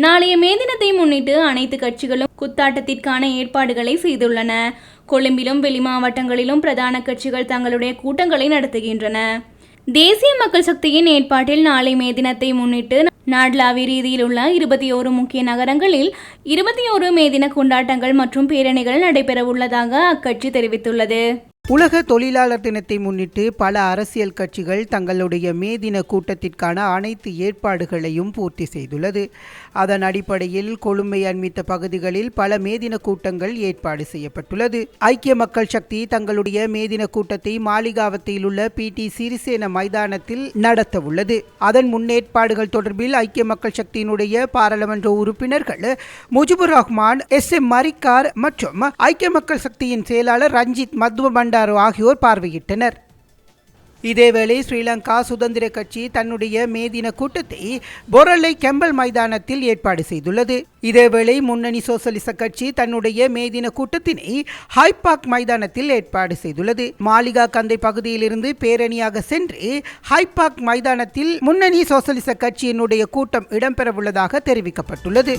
நாளைய மே தினத்தை முன்னிட்டு அனைத்து கட்சிகளும் குத்தாட்டத்திற்கான ஏற்பாடுகளை செய்துள்ளன. கொழும்பிலும் வெளி மாவட்டங்களிலும் பிரதான கட்சிகள் தங்களுடைய கூட்டங்களை நடத்துகின்றன. தேசிய மக்கள் சக்தியின் ஏற்பாட்டில் நாளை மே தினத்தை முன்னிட்டு நாடளாவிய ரீதியில் உள்ள 21 முக்கிய நகரங்களில் 21 மே தின கொண்டாட்டங்கள் மற்றும் பேரணிகள் நடைபெறவுள்ளதாக அக்கட்சி தெரிவித்துள்ளது. உலக தொழிலாளர் தினத்தை முன்னிட்டு பல அரசியல் கட்சிகள் தங்களுடைய மே தின கூட்டத்திற்கான அனைத்து ஏற்பாடுகளையும் பூர்த்தி செய்துள்ளது. அதன் அடிப்படையில் கொழும்பை அண்மித்த பகுதிகளில் பல மே தின கூட்டங்கள் ஏற்பாடு செய்யப்பட்டுள்ளது. ஐக்கிய மக்கள் சக்தி தங்களுடைய மே தின கூட்டத்தை மாளிகாவத்தில் உள்ள PT சிறிசேன மைதானத்தில் நடத்த உள்ளது. அதன் முன்னேற்பாடுகள் தொடர்பில் ஐக்கிய மக்கள் சக்தியினுடைய பாராளுமன்ற உறுப்பினர்கள் முஜிபுர் ரஹ்மான், SM மரிக்கார் மற்றும் ஐக்கிய மக்கள் சக்தியின் செயலாளர் ரஞ்சித் மத்வபண்டாரு ஆகியோர் பார்வையிட்டனர். இதேவேளை ஸ்ரீலங்கா சுதந்திர கட்சி தன்னுடைய மே தின கூட்டத்தை பொரலை கெம்பல் மைதானத்தில் ஏற்பாடு செய்துள்ளது. இதேவேளை முன்னணி சோசலிச கட்சி தன்னுடைய மே தின கூட்டத்தினை ஹைபாக் மைதானத்தில் ஏற்பாடு செய்துள்ளது. மாளிகா கந்தை பகுதியிலிருந்து பேரணியாக சென்று ஹைபாக் மைதானத்தில் முன்னணி சோசலிச கட்சியினுடைய கூட்டம் இடம்பெறவுள்ளதாக தெரிவிக்கப்பட்டுள்ளது.